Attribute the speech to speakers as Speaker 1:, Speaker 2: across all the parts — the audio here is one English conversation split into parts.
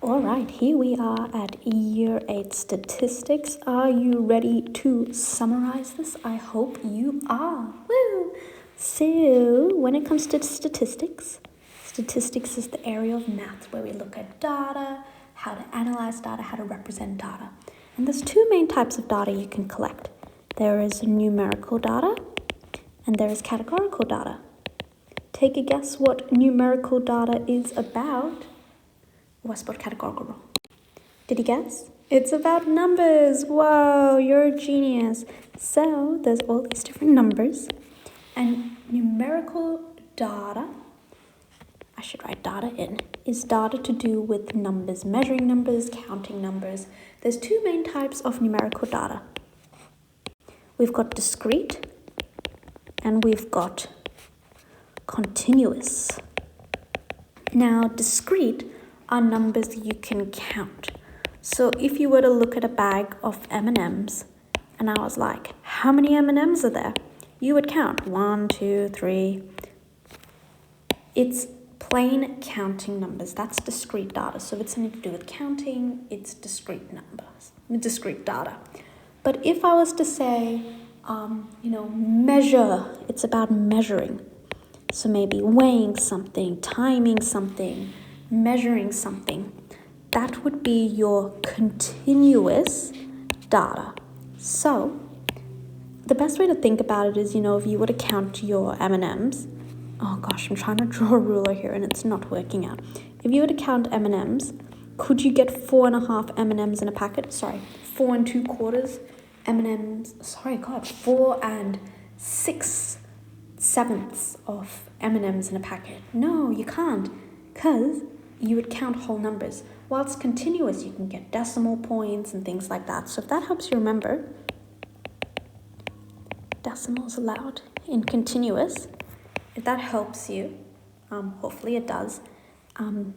Speaker 1: All right, here we are at Year 8 Statistics. Are you ready to summarize this? I hope you are. Woo! So, when it comes to statistics is the area of maths where we look at data, how to analyze data, how to represent data. And there's two main types of data you can collect. There is numerical data and there is categorical data. Take a guess what numerical data is about. Oh, I spelled categorical wrong. Did you guess? It's about numbers. Whoa, you're a genius. So there's all these different numbers. And numerical data, I should write data in, is data to do with numbers, measuring numbers, counting numbers. There's two main types of numerical data. We've got discrete and we've got continuous. Now, discrete are numbers that you can count. So if you were to look at a bag of M&Ms and I was like, how many M&Ms are there? You would count 1, 2, 3. It's plain counting numbers. That's discrete data. So if it's something to do with counting, it's discrete numbers, discrete data. But if I was to say, measure, it's about measuring. So maybe weighing something, timing something, measuring something, that would be your continuous data. So the best way to think about it is, if you were to count your M&Ms, oh gosh, I'm trying to draw a ruler here and it's not working out. If you were to count M&Ms, could you get 4.5 M&Ms in a packet? 4 2/4 M&Ms, 4 6/7 of M&Ms in a packet. No, you can't, because you would count whole numbers. While it's continuous, you can get decimal points and things like that. So if that helps you remember, decimals allowed in continuous. If that helps you, hopefully it does,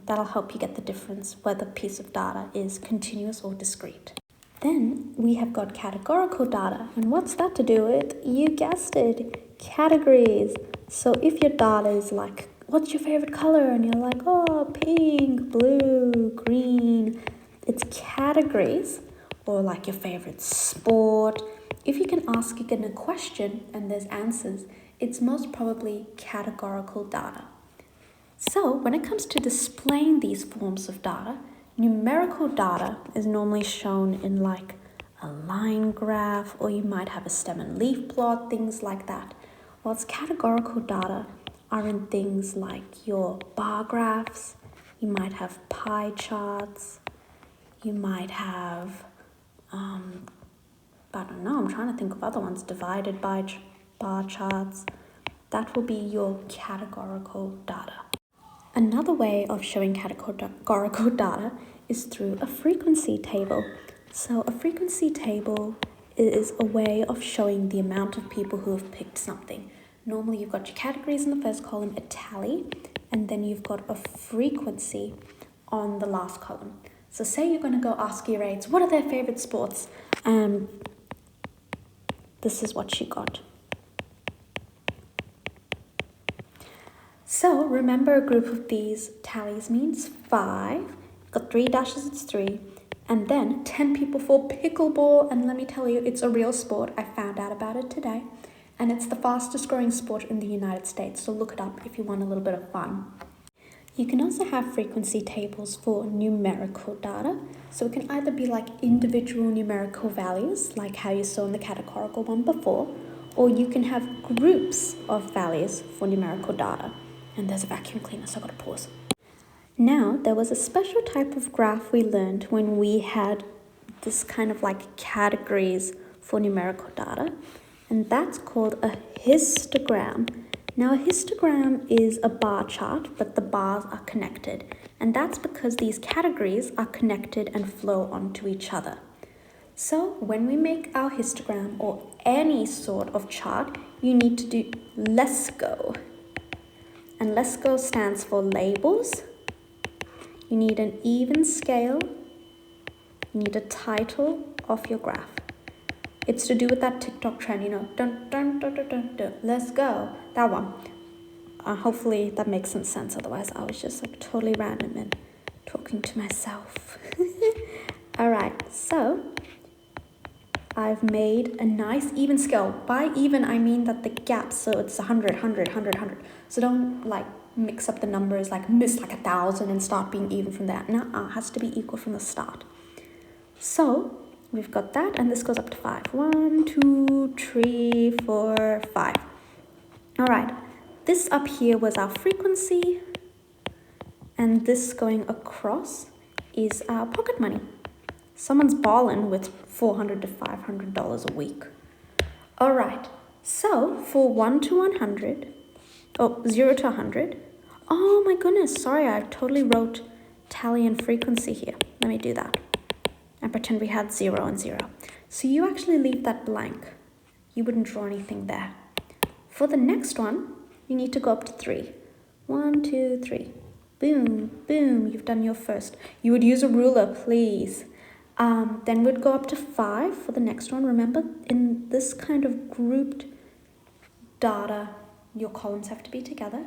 Speaker 1: that'll help you get the difference whether a piece of data is continuous or discrete. Then we have got categorical data. And what's that to do with? You guessed it, categories. So if your data is like, what's your favorite color? And you're like, oh, pink, blue, green. It's categories, or like your favorite sport. If you can ask again a question and there's answers, it's most probably categorical data. So when it comes to displaying these forms of data, numerical data is normally shown in like a line graph, or you might have a stem and leaf plot, things like that. Whilst categorical data are in things like your bar graphs, you might have pie charts, you might have, I'm trying to think of other ones, divided by bar charts. That will be your categorical data. Another way of showing categorical data is through a frequency table. So a frequency table is a way of showing the amount of people who have picked something. Normally you've got your categories in the first column, a tally, and then you've got a frequency on the last column. So say you're going to go ask your aides, what are their favorite sports? This is what you got. So remember, a group of these tallies means 5. Got 3 dashes, it's 3. And then 10 people for pickleball. And let me tell you, it's a real sport. I found out about it today. And it's the fastest growing sport in the United States. So look it up if you want a little bit of fun. You can also have frequency tables for numerical data. So it can either be like individual numerical values, like how you saw in the categorical one before, or you can have groups of values for numerical data. And there's a vacuum cleaner, so I've got to pause. Now, there was a special type of graph we learned when we had this kind of like categories for numerical data, and that's called a histogram. Now, a histogram is a bar chart, but the bars are connected, and that's because these categories are connected and flow onto each other. So when we make our histogram or any sort of chart, you need to do LESCO. And LESCO stands for labels. You need an even scale. You need a title of your graph. It's to do with that TikTok trend, dun, dun, dun, dun, dun, dun, let's go. That one. Hopefully that makes some sense. Otherwise, I was just like totally random and talking to myself. All right, so I've made a nice even scale. By even, I mean that the gap, so it's 100, 100, 100, 100. So don't like mix up the numbers, like miss like 1,000 and start being even from there. No, it has to be equal from the start. So we've got that, and this goes up to 5. 1, 2, 3, 4, 5. All right, this up here was our frequency, and this going across is our pocket money. Someone's balling with $400 to $500 a week. All right, so for 1 to 100, 0 to 100. Oh my goodness, sorry, I totally wrote tally and frequency here. Let me do that. And pretend we had 0 and 0. So you actually leave that blank. You wouldn't draw anything there. For the next one, you need to go up to 3. 1, 2, 3. Boom, boom, you've done your first. You would use a ruler, please. Then we'd go up to 5 for the next one. Remember, in this kind of grouped data, your columns have to be together.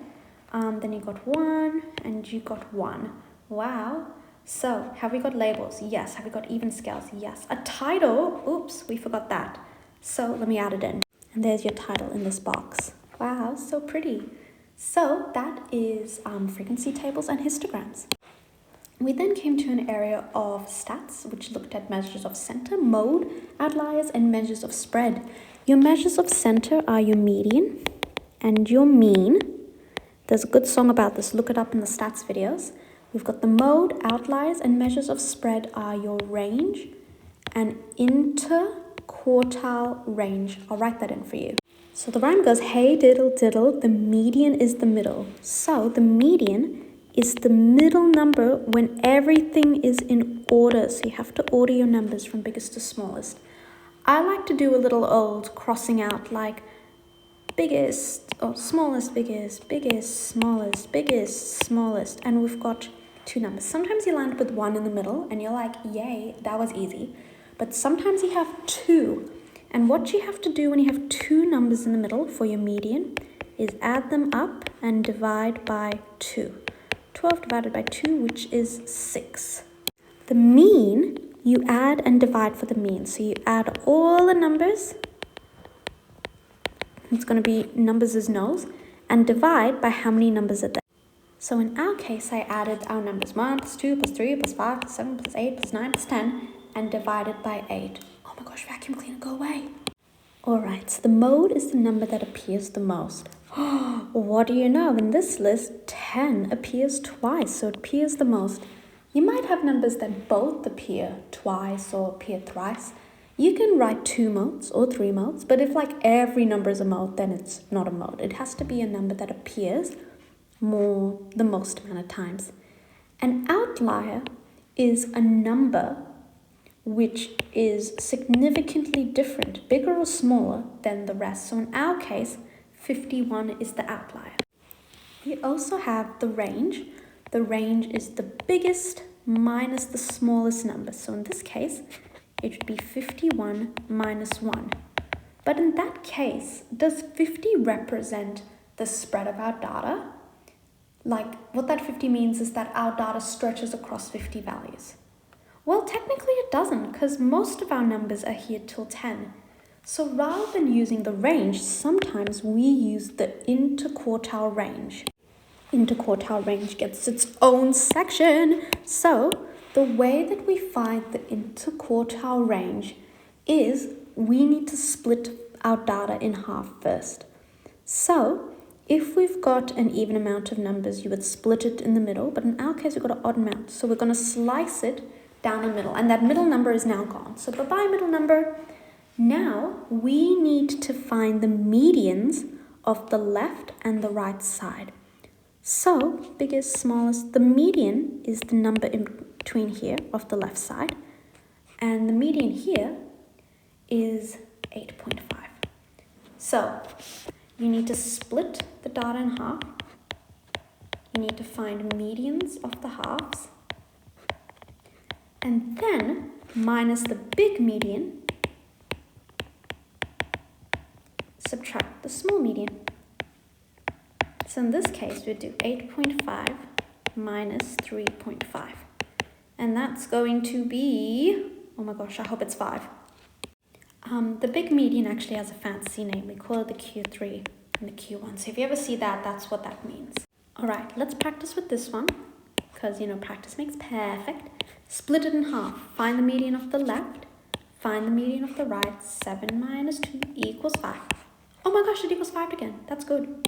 Speaker 1: Then you got 1 and you got 1. Wow. So, have we got labels? Yes. Have we got even scales? Yes. A title? Oops, we forgot that. So, let me add it in. And there's your title in this box. Wow, so pretty. So, that is frequency tables and histograms. We then came to an area of stats, which looked at measures of center, mode, outliers, and measures of spread. Your measures of center are your median and your mean. There's a good song about this. Look it up in the stats videos. We've got the mode, outliers, and measures of spread are your range and interquartile range. I'll write that in for you. So the rhyme goes, hey diddle diddle, the median is the middle. So the median is the middle number when everything is in order. So you have to order your numbers from biggest to smallest. I like to do a little old crossing out, like biggest, or smallest, biggest, biggest, smallest, biggest, smallest. And we've got 2 numbers. Sometimes you land with 1 in the middle and you're like, yay, that was easy. But sometimes you have 2. And what you have to do when you have 2 numbers in the middle for your median is add them up and divide by 2. 12 divided by 2, which is 6. The mean, you add and divide for the mean. So you add all the numbers, it's going to be numbers as no's, and divide by how many numbers are there. So in our case, I added our numbers 1 plus 2 plus 3 plus 5 plus 7 plus 8 plus 9 plus 10 and divided by 8. Oh my gosh, vacuum cleaner, go away. Alright, so the mode is the number that appears the most. What do you know? In this list, 10 appears twice, so it appears the most. You might have numbers that both appear twice or appear thrice. You can write 2 modes or 3 modes, but if like every number is a mode, then it's not a mode. It has to be a number that appears the most amount of times. An outlier is a number which is significantly different, bigger or smaller than the rest. So in our case, 51 is the outlier. We also have the range. The range is the biggest minus the smallest number. So in this case, it would be 51 minus 1. But in that case, does 50 represent the spread of our data? Like, what that 50 means is that our data stretches across 50 values. Well, technically it doesn't, because most of our numbers are here till 10. So rather than using the range, sometimes we use the interquartile range. Interquartile range gets its own section. So the way that we find the interquartile range is we need to split our data in half first. So if we've got an even amount of numbers, you would split it in the middle, but in our case, we've got an odd amount. So we're going to slice it down the middle, and that middle number is now gone. So bye-bye, middle number. Now we need to find the medians of the left and the right side. So biggest, smallest, the median is the number in between here of the left side, and the median here is 8.5. So you need to split the data in half. You need to find medians of the halves, and then minus the big median, subtract the small median. So in this case, we do 8.5 minus 3.5. And that's going to be, oh my gosh, I hope it's 5. The big median actually has a fancy name. We call it the Q3 and the Q1. So if you ever see that, that's what that means. All right, let's practice with this one because, you know, practice makes perfect. Split it in half. Find the median of the left. Find the median of the right. 7 minus 2 equals 5. Oh my gosh, it equals 5 again. That's good.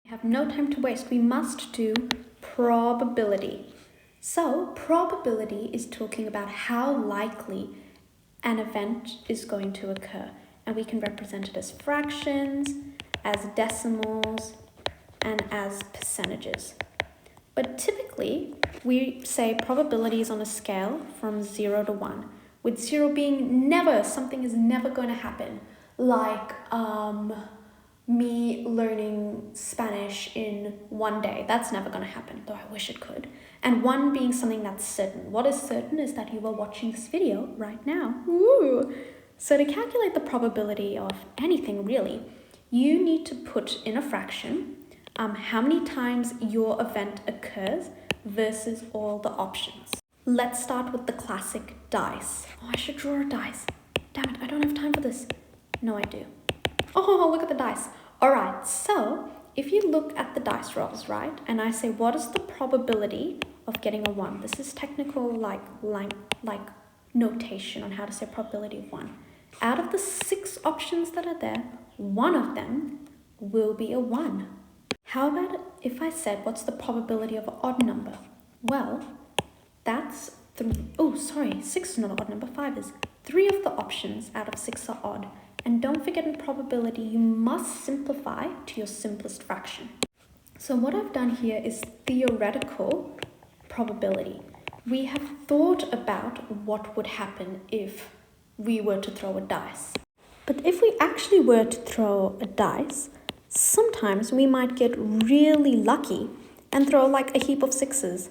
Speaker 1: We have no time to waste. We must do probability. So probability is talking about how likely an event is going to occur. And we can represent it as fractions, as decimals, and as percentages. But typically, we say probability is on a scale from 0 to 1, with 0 being never, something is never going to happen. Like me learning Spanish in 1 day. That's never going to happen, though I wish it could. And 1 being something that's certain. What is certain is that you are watching this video right now. Woo! So to calculate the probability of anything really, you need to put in a fraction how many times your event occurs versus all the options. Let's start with the classic dice. Oh, I should draw a dice. Damn it, I don't have time for this. No, I do. Oh, look at the dice. All right, so if you look at the dice rolls, right, and I say, what is the probability of getting a 1? This is technical like notation on how to say probability of 1. Out of the 6 options that are there, 1 of them will be a 1. How about if I said, what's the probability of an odd number? Well, that's 6 is not an odd number, 5 is. 3 of the options out of 6 are odd. And don't forget in probability, you must simplify to your simplest fraction. So what I've done here is theoretical probability. We have thought about what would happen if we were to throw a dice. But if we actually were to throw a dice, sometimes we might get really lucky and throw like a heap of 6s.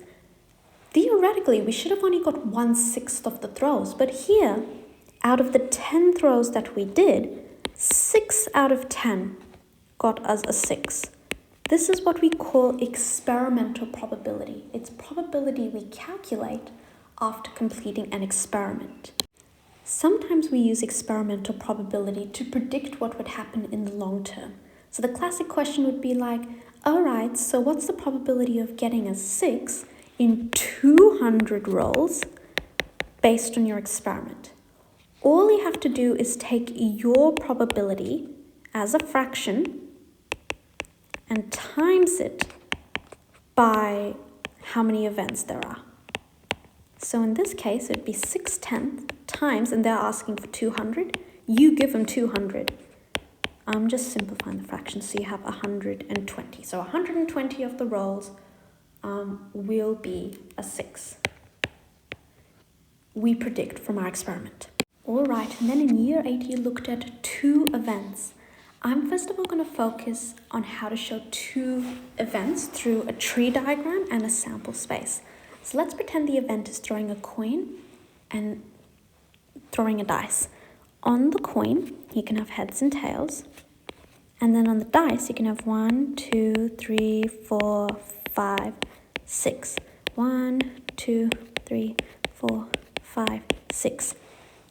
Speaker 1: Theoretically, we should have only got 1/6 of the throws, but here, out of the 10 throws that we did, 6 out of 10 got us a 6. This is what we call experimental probability. It's probability we calculate after completing an experiment. Sometimes we use experimental probability to predict what would happen in the long term. So the classic question would be like, all right, so what's the probability of getting a 6 in 200 rolls based on your experiment? All you have to do is take your probability as a fraction and times it by how many events there are. So in this case, it'd be 6/10 times, and they're asking for 200. You give them 200. I'm just simplifying the fraction, so you have 120. So 120 of the rolls will be a 6. We predict from our experiment. All right, and then in year 8, you looked at 2 events. I'm first of all going to focus on how to show 2 events through a tree diagram and a sample space. So let's pretend the event is throwing a coin and throwing a dice. On the coin, you can have heads and tails. And then on the dice, you can have 1, 2, 3, 4, 5, 6. 1, 2, 3, 4, 5, 6.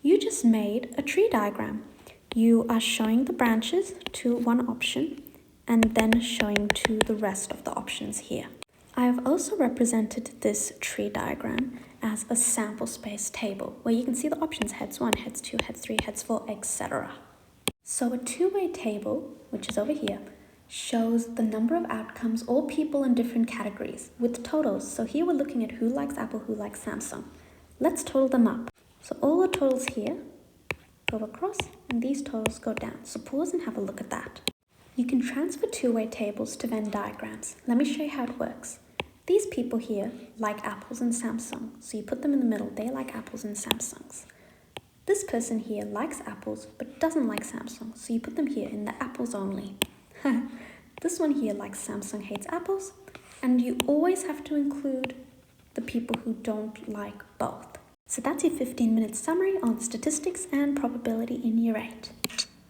Speaker 1: You just made a tree diagram. You are showing the branches to one option and then showing to the rest of the options here. I have also represented this tree diagram as a sample space table where you can see the options heads 1, heads 2, heads 3, heads 4, etc. So a two-way table, which is over here, shows the number of outcomes or people in different categories with totals. So here we're looking at who likes Apple, who likes Samsung. Let's total them up. So all the totals here go across and these totals go down. So pause and have a look at that. You can transfer two-way tables to Venn diagrams. Let me show you how it works. These people here like apples and Samsung. So you put them in the middle. They like apples and Samsungs. This person here likes apples but doesn't like Samsung. So you put them here in the apples only. This one here likes Samsung, hates apples. And you always have to include the people who don't like both. So that's your 15-minute summary on statistics and probability in year 8.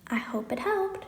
Speaker 1: I hope it helped.